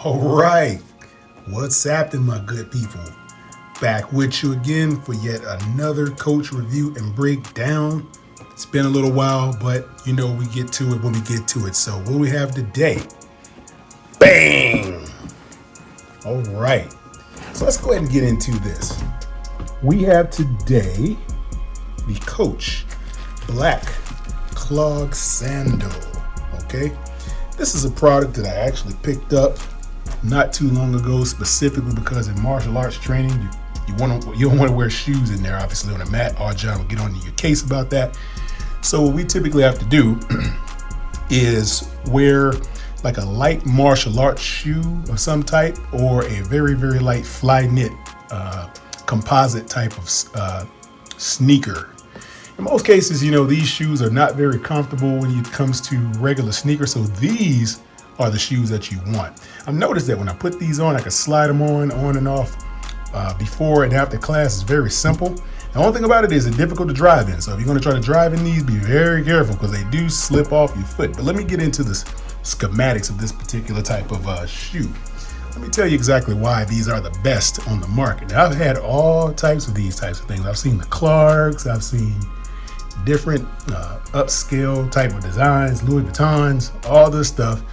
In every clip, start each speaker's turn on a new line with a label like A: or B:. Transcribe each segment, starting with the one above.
A: All right, what's happening, my good people? Back with you again for yet another coach review and breakdown. It's been a little while, but you know we get to it when we get to it. So what do we have today? Bang! All right, so let's go ahead and get into this. We have today the Coach Black Clog Sandal. Okay, this is a product that I actually picked up not too long ago, specifically because in martial arts training, you don't want to wear shoes in there, obviously, on a mat. Our John will get on your case about that. So what we typically have to do is wear like a light martial arts shoe of some type, or a very, very light fly knit composite type of sneaker. In most cases, you know, these shoes are not very comfortable when it comes to regular sneakers, so these are the shoes that you want. I've noticed that when I put these on, I can slide them on and off before and after class. Is very simple. The only thing about it is it's difficult to drive in, so if you're going to try to drive in these, be very careful because they do slip off your foot. But let me get into the schematics of this particular type of shoe. Let me tell you exactly why these are the best on the market. Now, I've had all types of these types of things. I've seen the Clogs, I've seen different upscale type of designs, Louis Vuittons, all this stuff.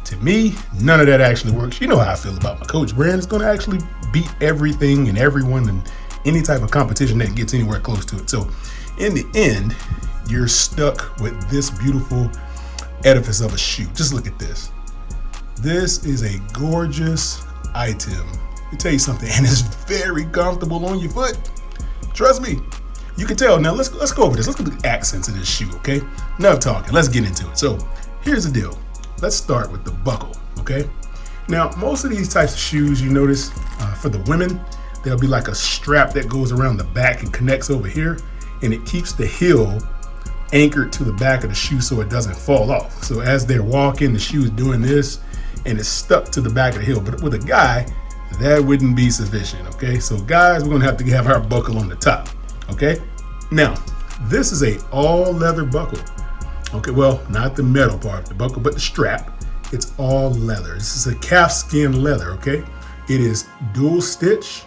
A: To me, none of that actually works. You know how I feel about my Coach brand. It's going to actually beat everything and everyone and any type of competition that gets anywhere close to it. So in the end, you're stuck with this beautiful edifice of a shoe. Just look at this. This is a gorgeous item. Let me tell you something, and it's very comfortable on your foot. Trust me. You can tell. Now let's go over this. Let's look at the accents of this shoe, okay? Enough talking. Let's get into it. So here's the deal. Let's start with the buckle, okay? Now, most of these types of shoes, you notice for the women, there'll be like a strap that goes around the back and connects over here, and it keeps the heel anchored to the back of the shoe so it doesn't fall off. So as they're walking, the shoe is doing this, and it's stuck to the back of the heel. But with a guy, that wouldn't be sufficient, okay? So guys, we're gonna have to have our buckle on the top, okay? Now, this is a all leather buckle. Okay, well, not the metal part of the buckle, but the strap. It's all leather. This is a calfskin leather, okay? It is dual stitch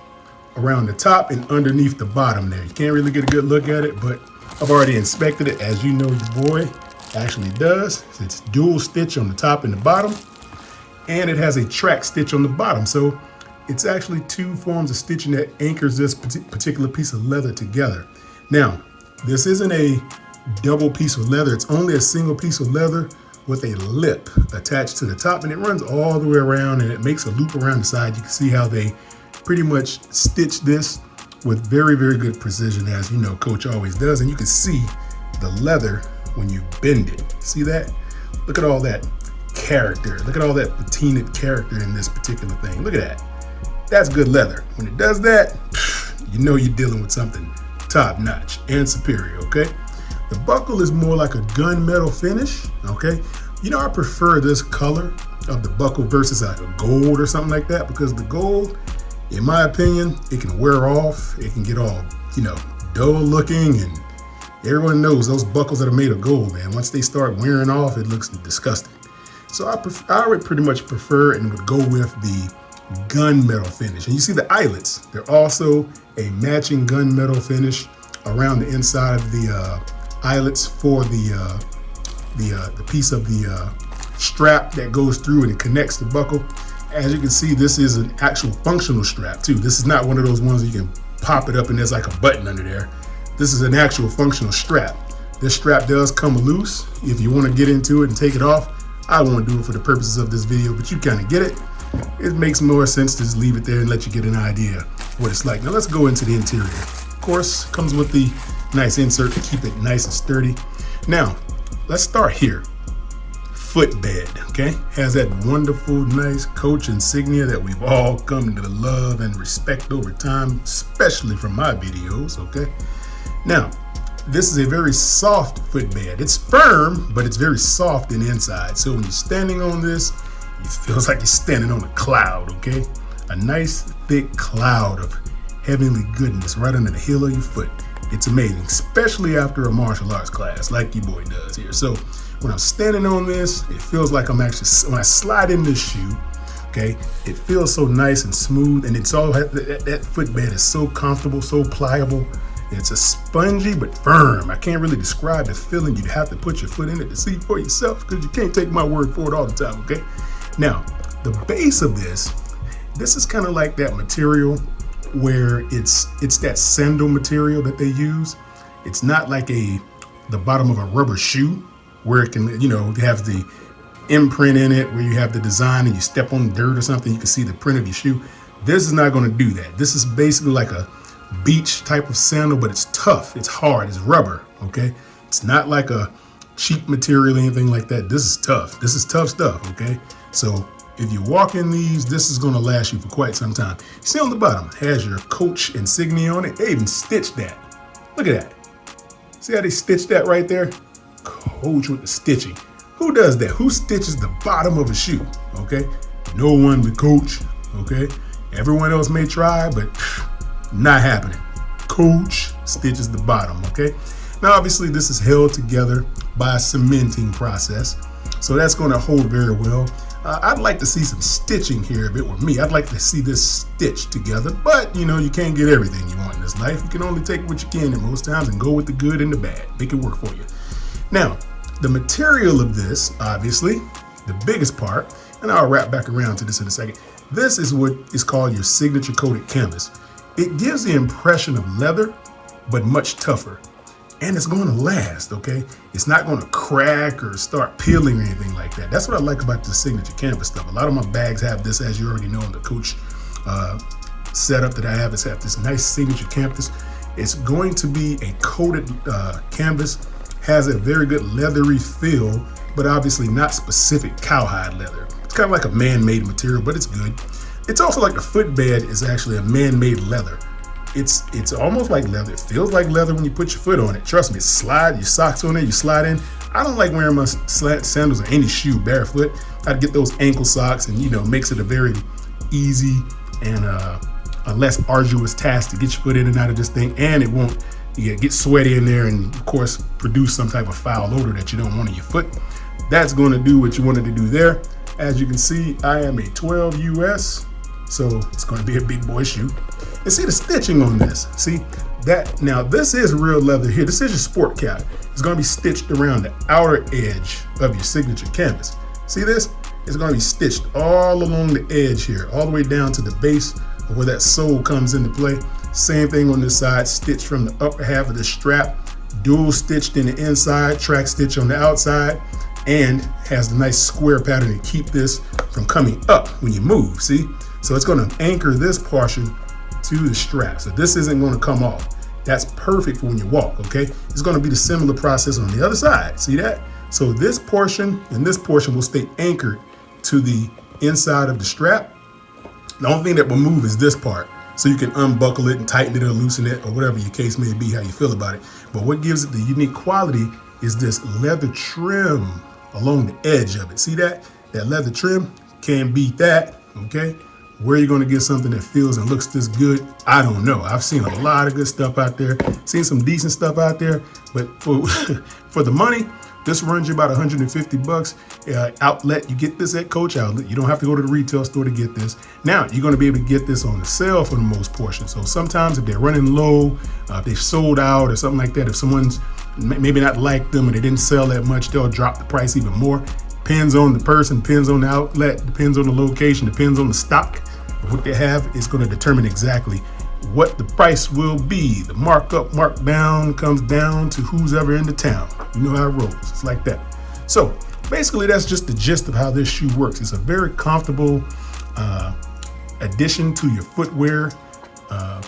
A: around the top and underneath the bottom there. You can't really get a good look at it, but I've already inspected it, as you know your boy actually does. It's dual stitch on the top and the bottom, and it has a track stitch on the bottom. So it's actually two forms of stitching that anchors this particular piece of leather together. Now, this isn't a double piece of leather. It's only a single piece of leather with a lip attached to the top, and it runs all the way around, and it makes a loop around the side. You can see how they pretty much stitch this with very, very good precision, as you know Coach always does. And you can see the leather when you bend it. See that? Look at all that character. Look at all that patinaed character in this particular thing. Look at that. That's good leather. When it does that, you know you're dealing with something top notch and superior, okay? The buckle is more like a gunmetal finish, okay? You know, I prefer this color of the buckle versus like a gold or something like that, because the gold, in my opinion, it can wear off. It can get all, you know, dull looking, and everyone knows those buckles that are made of gold, man, once they start wearing off, it looks disgusting. So I would pretty much prefer and would go with the gunmetal finish. And you see the eyelets, they're also a matching gunmetal finish around the inside of the eyelets for the piece of the strap that goes through and it connects the buckle. As you can see, this is an actual functional strap too. This is not one of those ones that you can pop it up and there's like a button under there. This is an actual functional strap. This strap does come loose if you want to get into it and take it off. I won't do it for the purposes of this video, but you kind of get it. It makes more sense to just leave it there and let you get an idea what it's like. Now let's go into the interior. Of course, comes with the nice insert to keep it nice and sturdy. Now, let's start here. Footbed, okay? Has that wonderful, nice Coach insignia that we've all come to love and respect over time, especially from my videos, okay? Now, this is a very soft footbed. It's firm, but it's very soft in the inside. So when you're standing on this, it feels like you're standing on a cloud, okay? A nice, thick cloud of heavenly goodness right under the heel of your foot. It's amazing, especially after a martial arts class like your boy does here. So when I'm standing on this, it feels like I'm actually, when I slide in this shoe, Okay, it feels so nice and smooth, and it's all that footbed is so comfortable, so pliable. It's a spongy but firm. I can't really describe the feeling. You'd have to put your foot in it to see for yourself, because you can't take my word for it all the time. Okay, now the base of this is kind of like that material where it's that sandal material that they use. It's not like the bottom of a rubber shoe where it can, have the imprint in it, where you have the design and you step on dirt or something, you can see the print of your shoe. This is not going to do that. This is basically like a beach type of sandal, but it's tough, it's hard, it's rubber. Okay, it's not like a cheap material or anything like that. This is tough. This is tough stuff. Okay, so if you walk in these, this is going to last you for quite some time. You see on the bottom, it has your Coach insignia on it. They even stitched that. Look at that. See how they stitched that right there? Coach with the stitching. Who does that? Who stitches the bottom of a shoe? Okay, no one but Coach. Okay, everyone else may try, but not happening. Coach stitches the bottom. Okay, now obviously this is held together by a cementing process, so that's going to hold very well. I'd like to see some stitching here if it were me. I'd like to see this stitched together, but you can't get everything you want in this life. You can only take what you can in most times and go with the good and the bad. Make it work for you. Now, the material of this, obviously, the biggest part, and I'll wrap back around to this in a second. This is what is called your signature coated canvas. It gives the impression of leather, but much tougher. And it's going to last, okay? It's not going to crack or start peeling or anything like that. That's what I like about the signature canvas stuff. A lot of my bags have this, as you already know, in the Coach setup that I have. It's have this nice signature canvas. It's going to be a coated canvas, has a very good leathery feel, but obviously not specific cowhide leather. It's kind of like a man-made material, but it's good. It's also like the footbed is actually a man-made leather. It's almost like leather. It feels like leather when you put your foot on it. Trust me, slide your socks on it, you slide in. I don't like wearing my sandals or any shoe barefoot. I'd get those ankle socks, and makes it a very easy and a less arduous task to get your foot in and out of this thing, and it won't get sweaty in there and of course produce some type of foul odor that you don't want in your foot. That's going to do what you wanted to do there. As you can see, I am a 12 US, so it's going to be a big boy shoe. And see the stitching on this. See that? Now this is real leather here. This is your sport cap. It's going to be stitched around the outer edge of your signature canvas. See this? It's going to be stitched all along the edge here, all the way down to the base of where that sole comes into play. Same thing on this side, stitched from the upper half of the strap, dual stitched in the inside, track stitch on the outside, and has the nice square pattern to keep this from coming up when you move. See? So it's going to anchor this portion to the strap. So this isn't going to come off. That's perfect for when you walk, okay? It's going to be the similar process on the other side. See that? So this portion and this portion will stay anchored to the inside of the strap. The only thing that will move is this part. So you can unbuckle it and tighten it or loosen it or whatever your case may be, how you feel about it. But what gives it the unique quality is this leather trim along the edge of it. See that? That leather trim, can't beat that, okay? Where you're going to get something that feels and looks this good, I don't know. I've seen a lot of good stuff out there, seen some decent stuff out there, but for the money, this runs you about 150 bucks. Outlet, you get this at Coach Outlet. You don't have to go to the retail store to get this. Now, you're going to be able to get this on the sale for the most portion. So sometimes if they're running low, if they've sold out or something like that, if someone's maybe not liked them and they didn't sell that much, they'll drop the price even more. Depends on the person, depends on the outlet, depends on the location, depends on the stock of what they have. Is going to determine exactly what the price will be. The markup, mark down comes down to who's ever in the town. You know how it rolls. It's like that. So basically, that's just the gist of how this shoe works. It's a very comfortable addition to your footwear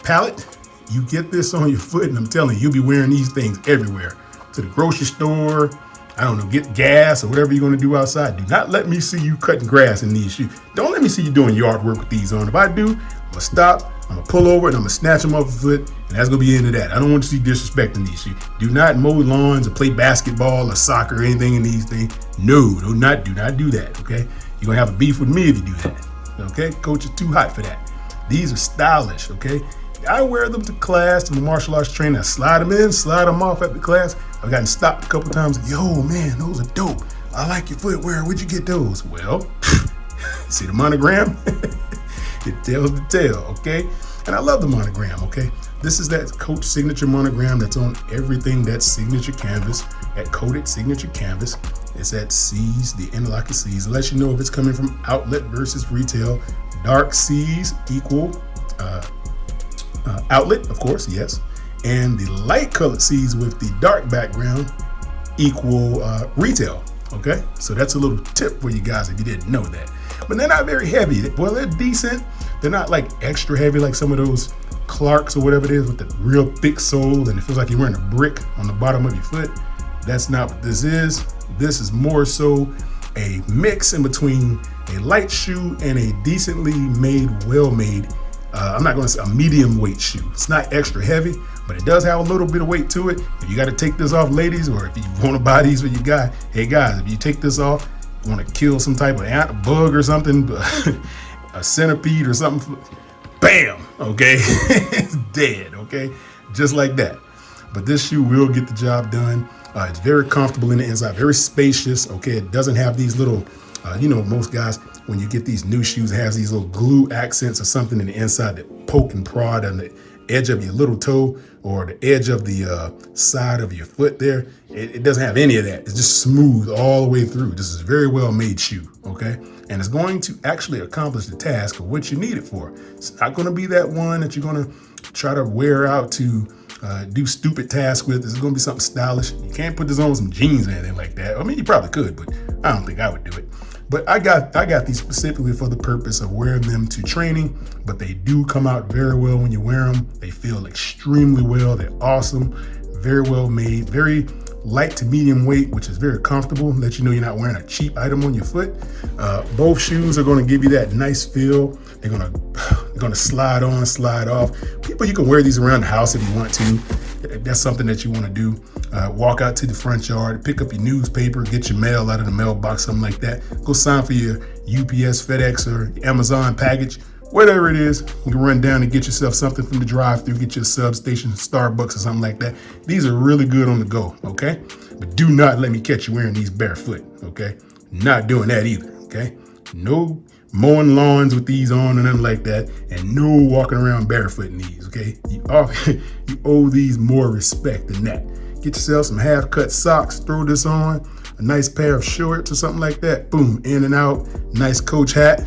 A: palette. You get this on your foot, and I'm telling you, you'll be wearing these things everywhere. To the grocery store, I don't know, get gas or whatever you're going to do outside. Do not let me see you cutting grass in these shoes. Don't let me see you doing yard work with these on. If I do, I'm going to stop, I'm going to pull over, and I'm going to snatch them off the foot, and that's going to be the end of that. I don't want to see disrespecting these shoes. Do not mow lawns or play basketball or soccer or anything in these things. No, do not do that, okay? You're going to have a beef with me if you do that, okay? Coach is too hot for that. These are stylish, okay? I wear them to class, to my martial arts training. I slide them in, slide them off at the class. I've gotten stopped a couple times. Yo, man, those are dope. I like your footwear. Where'd you get those? Well, See the monogram? It tells the tale, okay? And I love the monogram, okay? This is that Coach signature monogram that's on everything that's signature canvas, that coated signature canvas. It's at C's, the interlocking C's. It lets you know if it's coming from outlet versus retail. Dark C's equal outlet, of course, yes. And the light colored C's with the dark background equal retail, okay? So that's a little tip for you guys if you didn't know that. But they're not very heavy. Well, they're decent. They're not like extra heavy like some of those Clarks or whatever it is with the real thick sole and it feels like you're wearing a brick on the bottom of your foot. That's not what this is. This is more so a mix in between a light shoe and a decently made, well-made, I'm not going to say a medium weight shoe. It's not extra heavy, but it does have a little bit of weight to it. If you got to take this off, ladies, or if you want to buy these for your guy, hey guys, if you take this off, you want to kill some type of ant, bug or something, a centipede or something, bam, okay, it's dead, okay, just like that. But this shoe will get the job done. It's very comfortable in the inside, very spacious, okay. It doesn't have these little, most guys, when you get these new shoes, it has these little glue accents or something in the inside that poke and prod on the edge of your little toe or the edge of the side of your foot there. It doesn't have any of that. It's just smooth all the way through. This is a very well made shoe, okay? And it's going to actually accomplish the task of what you need it for. It's not going to be that one that you're going to try to wear out to do stupid tasks with. This is going to be something stylish. You can't put this on with some jeans or anything like that. I mean, you probably could, but I don't think I would do it. But I got these specifically for the purpose of wearing them to training, but they do come out very well when you wear them. They feel extremely well. They're awesome, very well made, very light to medium weight, which is very comfortable. Let you know you're not wearing a cheap item on your foot. Both shoes are going to give you that nice feel. They're going to slide on, slide off. You can wear these around the house if you want to. If that's something that you want to do. Walk out to the front yard, pick up your newspaper, get your mail out of the mailbox, something like that. Go sign for your UPS, FedEx, or Amazon package. Whatever it is, you can run down and get yourself something from the drive-thru, get your substation, Starbucks or something like that. These are really good on the go, okay? But do not let me catch you wearing these barefoot, okay? Not doing that either, okay? No mowing lawns with these on and nothing like that, and no walking around barefoot in these, okay? You owe these more respect than that. Get yourself some half-cut socks, throw this on, a nice pair of shorts or something like that, boom, in and out, nice coach hat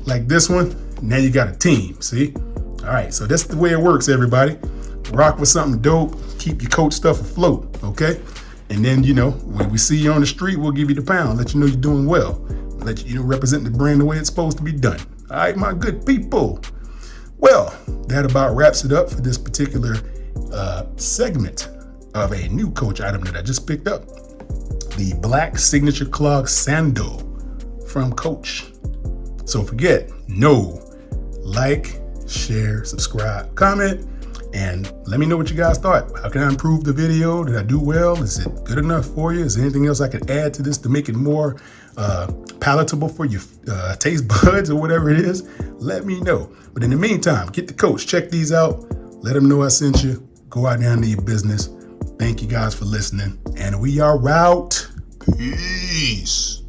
A: like this one. Now you got a team, see? All right, so that's the way it works, everybody. Rock with something dope, keep your coach stuff afloat, okay? And then, when we see you on the street, we'll give you the pound, let you know you're doing well, let you represent the brand the way it's supposed to be done. All right, my good people. Well, that about wraps it up for this particular segment of a new coach item that I just picked up. The black signature clog sandal from Coach. So forget, like, share, subscribe, comment, and let me know what you guys thought. How can I improve the video? Did I do well? Is it good enough for you? Is there anything else I could add to this to make it more palatable for your taste buds or whatever it is? Let me know. But in the meantime, get the Coach. Check these out. Let them know I sent you. Go out down to your business. Thank you guys for listening. And we are out. Peace.